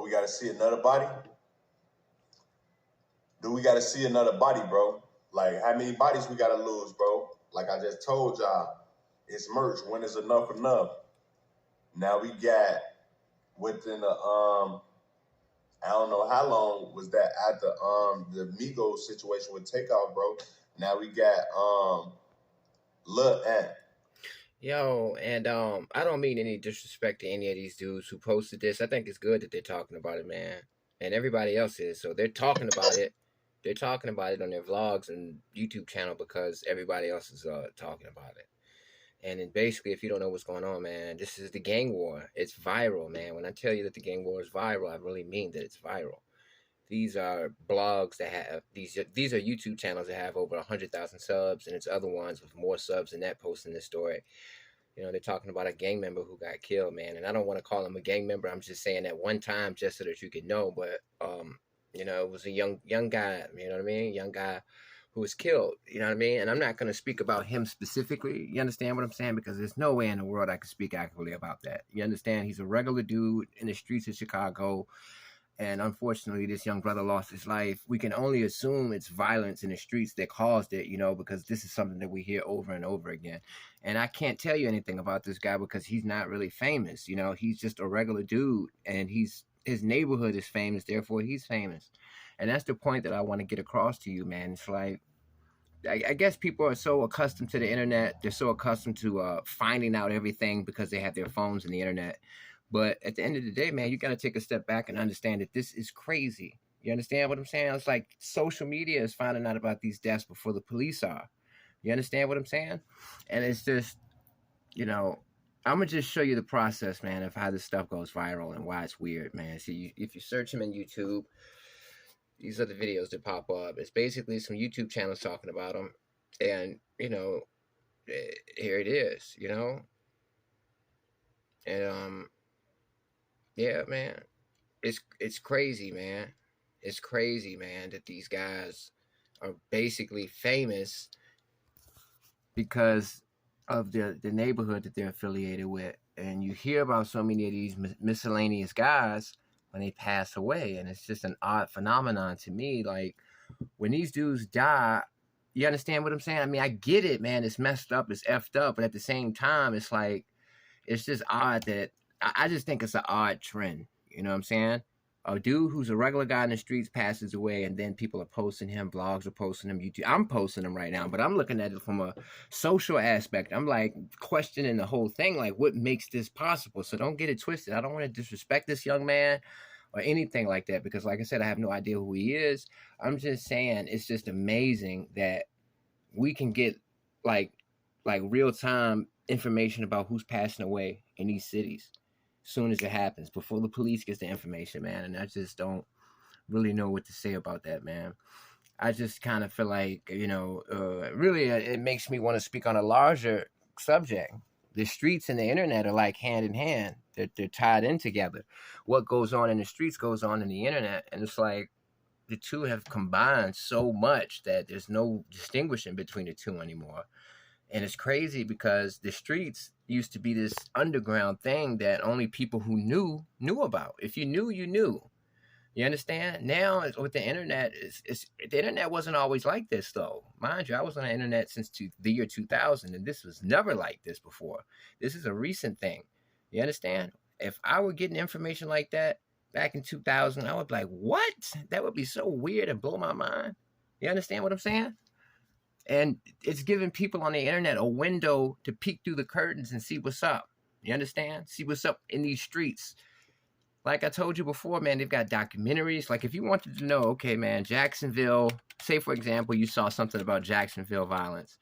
Oh, we got to see another body? Do we got to see another body, bro? Like, how many bodies we got to lose, bro? Like I just told y'all, it's merch. When is enough enough? Now we got within the I don't know how long was that after the Migos situation with Takeoff, bro. Now we got Lil Ant. Yo, and I don't mean any disrespect to any of these dudes who posted this. I think it's good that they're talking about it, man. And everybody else is. So they're talking about it. They're talking about it on their vlogs and YouTube channel because everybody else is talking about it. And then basically, if you don't know what's going on, man, this is the gang war. It's viral, man. When I tell you that the gang war is viral, I really mean that it's viral. These are blogs that have these are YouTube channels that have over 100,000 subs, and it's other ones with more subs than that posting this story. You know, they're talking about a gang member who got killed, man. And I don't want to call him a gang member. I'm just saying that one time just so that you could know. But you know, it was a young guy, you know what I mean? Young guy who was killed, you know what I mean? And I'm not going to speak about him specifically. You understand what I'm saying? Because there's no way in the world I could speak accurately about that. You understand? He's a regular dude in the streets of Chicago. And unfortunately, this young brother lost his life. We can only assume it's violence in the streets that caused it, you know, because this is something that we hear over and over again. And I can't tell you anything about this guy because he's not really famous. You know, he's just a regular dude, and his neighborhood is famous, therefore he's famous. And that's the point that I want to get across to you, man. It's like, I guess people are so accustomed to the internet. They're so accustomed to finding out everything because they have their phones and the internet. But at the end of the day, man, you got to take a step back and understand that this is crazy. You understand what I'm saying? It's like social media is finding out about these deaths before the police are. You understand what I'm saying? And it's just, you know, I'm going to just show you the process, man, of how this stuff goes viral and why it's weird, man. See, if you search him in YouTube, these are the videos that pop up. It's basically some YouTube channels talking about him. And, you know, here it is, you know? And, yeah, man, it's crazy, man. It's crazy, man, that these guys are basically famous because of the neighborhood that they're affiliated with. And you hear about so many of these miscellaneous guys when they pass away, and it's just an odd phenomenon to me. Like, when these dudes die, you understand what I'm saying? I mean, I get it, man. It's messed up, it's effed up, but at the same time, it's like, it's just odd that I just think it's an odd trend. You know what I'm saying? A dude who's a regular guy in the streets passes away, and then people are posting him, blogs are posting him, YouTube. I'm posting them right now, but I'm looking at it from a social aspect. I'm like questioning the whole thing, like what makes this possible? So don't get it twisted. I don't want to disrespect this young man or anything like that, because like I said, I have no idea who he is. I'm just saying it's just amazing that we can get like real time information about who's passing away in these cities soon as it happens, before the police gets the information, man. And I just don't really know what to say about that, man. I just kind of feel like, you know, really it makes me want to speak on a larger subject. The streets and the internet are like hand in hand. They're tied in together. What goes on in the streets goes on in the internet. And it's like the two have combined so much that there's no distinguishing between the two anymore. And it's crazy because the streets used to be this underground thing that only people who knew about. If you knew, you knew. You understand? Now with the internet, the internet wasn't always like this, though. Mind you, I was on the internet since the year 2000, and this was never like this before. This is a recent thing. You understand? If I were getting information like that back in 2000, I would be like, what? That would be so weird and blow my mind. You understand what I'm saying? And it's giving people on the internet a window to peek through the curtains and see what's up. You understand? See what's up in these streets. Like I told you before, man, they've got documentaries. Like if you wanted to know, okay, man, Jacksonville, say for example, you saw something about Jacksonville violence,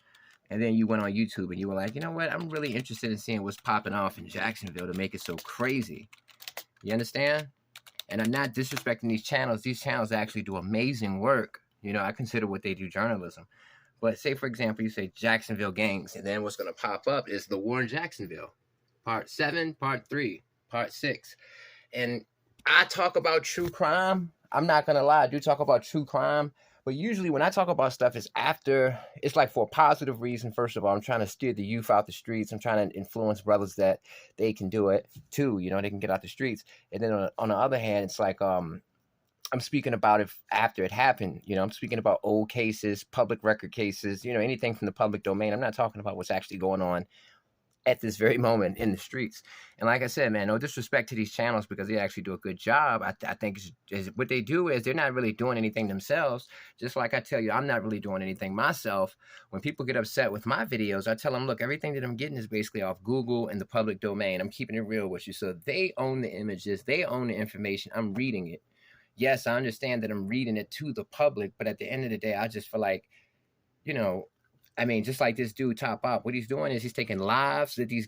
and then you went on YouTube and you were like, you know what? I'm really interested in seeing what's popping off in Jacksonville to make it so crazy. You understand? And I'm not disrespecting these channels. These channels actually do amazing work. You know, I consider what they do journalism. But say, for example, you say Jacksonville gangs, and then what's going to pop up is the war in Jacksonville, part 7, part 3, part 6. And I talk about true crime. I'm not going to lie. I do talk about true crime. But usually when I talk about stuff, it's like for a positive reason. First of all, I'm trying to steer the youth out the streets. I'm trying to influence brothers that they can do it too. They can get out the streets. And then on the other hand, it's like I'm speaking about it after it happened. I'm speaking about old cases, public record cases, anything from the public domain. I'm not talking about what's actually going on at this very moment in the streets. And like I said, man, no disrespect to these channels because they actually do a good job. I think what they do is they're not really doing anything themselves. Just like I tell you, I'm not really doing anything myself. When people get upset with my videos, I tell them, look, everything that I'm getting is basically off Google and the public domain. I'm keeping it real with you. So they own the images. They own the information. I'm reading it. Yes, I understand that I'm reading it to the public, but at the end of the day, I just feel like, just like this dude Top Op, what he's doing is he's taking lives that these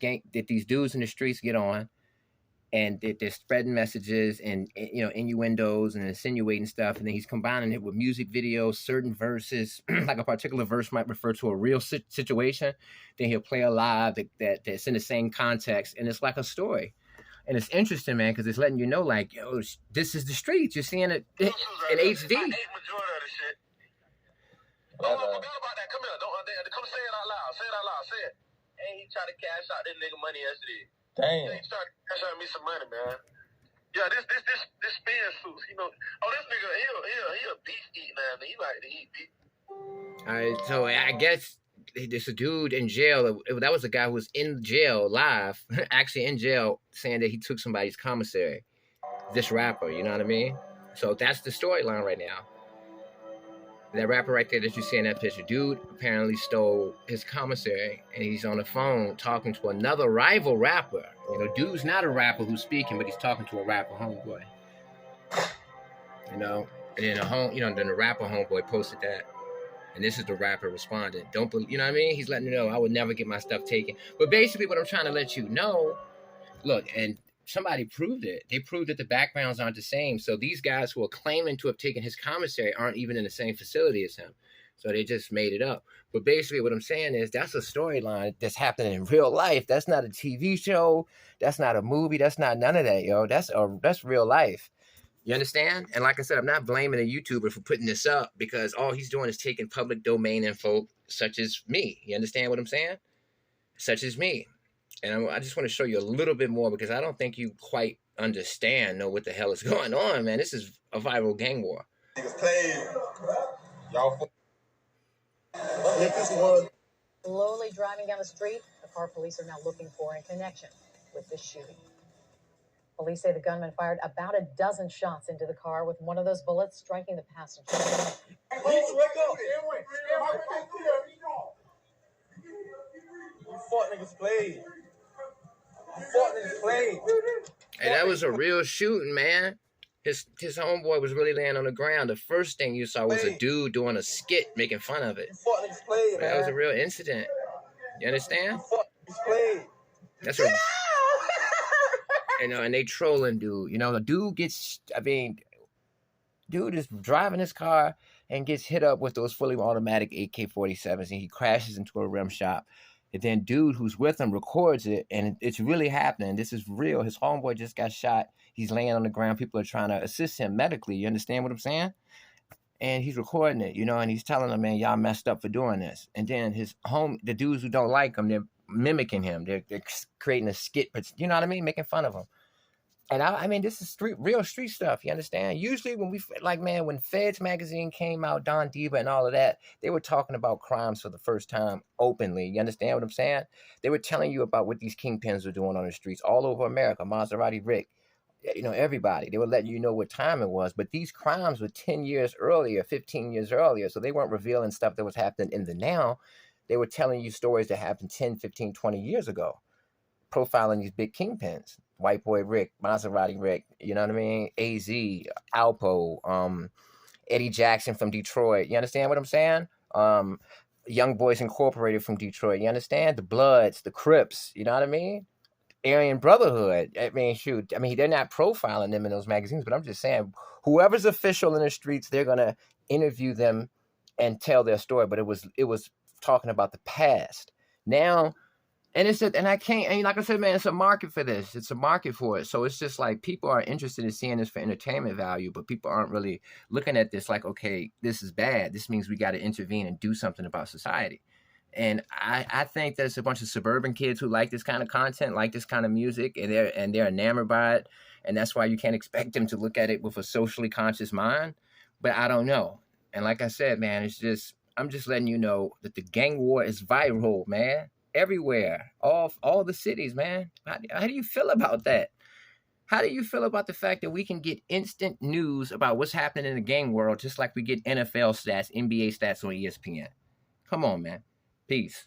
dudes in the streets get on, and they're spreading messages and innuendos and insinuating stuff, and then he's combining it with music videos, certain verses, like a particular verse might refer to a real situation. Then he'll play a live that's in the same context, and it's like a story. And it's interesting, man, because it's letting you know, like, yo, this is the streets. You're seeing it in HD. Oh, I forgot about that. Come here. Come say it out loud. Say it out loud. Say it. And he tried to cash out this nigga money yesterday. Damn. He tried to cash out me some money, man. Yeah, this spin suits. This nigga, he a beef eating man. He like to eat beef. All right, so I guess there's a dude in jail. That was a guy who was in jail live, actually in jail, saying that he took somebody's commissary. This rapper, you know what I mean? So that's the storyline right now. That rapper right there that you see in that picture, dude apparently stole his commissary, and he's on the phone talking to another rival rapper. Dude's not a rapper who's speaking, but he's talking to a rapper homeboy. And then the rapper homeboy posted that. And this is the rapper responding. Don't believe, you know what I mean? He's letting you know I would never get my stuff taken. But basically what I'm trying to let you know, look, and somebody proved it. They proved that the backgrounds aren't the same. So these guys who are claiming to have taken his commissary aren't even in the same facility as him. So they just made it up. But basically what I'm saying is that's a storyline that's happening in real life. That's not a TV show. That's not a movie. That's not none of that, yo. That's real life. You understand? And like I said, I'm not blaming a YouTuber for putting this up because all he's doing is taking public domain info such as me. You understand what I'm saying? Such as me. And I just want to show you a little bit more because I don't think you quite know what the hell is going on, man. This is a viral gang war. Niggas played. Y'all. Slowly driving down the street, the car police are now looking for in connection with this shooting. Police say the gunman fired about a dozen shots into the car, with one of those bullets striking the passenger. Police, wake up! You fought niggas played. Hey, that was a real shooting, man. His homeboy was really laying on the ground. The first thing you saw was a dude doing a skit making fun of it. That was a real incident. You understand? That's a... and they trolling dude. The dude dude is driving his car and gets hit up with those fully automatic AK-47s, and he crashes into a rim shop. And then dude who's with him records it, and it's really happening. This is real. His homeboy just got shot. He's laying on the ground. People are trying to assist him medically. You understand what I'm saying? And he's recording it, and he's telling them, man, y'all messed up for doing this. And then the dudes who don't like him, they're mimicking him. They're creating a skit, but you know what I mean? Making fun of him. And I mean, this is real street stuff. You understand? Usually when Feds magazine came out, Don Diva and all of that, they were talking about crimes for the first time openly. You understand what I'm saying? They were telling you about what these kingpins were doing on the streets all over America. Maserati Rick, everybody. They were letting you know what time it was. But these crimes were 10 years earlier, 15 years earlier. So they weren't revealing stuff that was happening in the now. They were telling you stories that happened 10, 15, 20 years ago, profiling these big kingpins. White Boy Rick, Maserati Rick, you know what I mean? AZ, Alpo, Eddie Jackson from Detroit. You understand what I'm saying? Young Boys Incorporated from Detroit. You understand? The Bloods, the Crips. You know what I mean? Aryan Brotherhood. I mean, shoot. I mean, they're not profiling them in those magazines, but I'm just saying, whoever's official in the streets, they're gonna interview them and tell their story. But it was talking about the past. Now, And and I can't, and like I said, man, it's a market for this. It's a market for it. So it's just like people are interested in seeing this for entertainment value, but people aren't really looking at this like, okay, this is bad. This means we got to intervene and do something about society. And I think there's a bunch of suburban kids who like this kind of content, like this kind of music, and they're enamored by it. And that's why you can't expect them to look at it with a socially conscious mind. But I don't know. And like I said, man, I'm just letting you know that the gang war is viral, man. Everywhere, all the cities, man. How do you feel about that? How do you feel about the fact that we can get instant news about what's happening in the game world just like we get NFL stats, NBA stats on ESPN? Come on, man. Peace.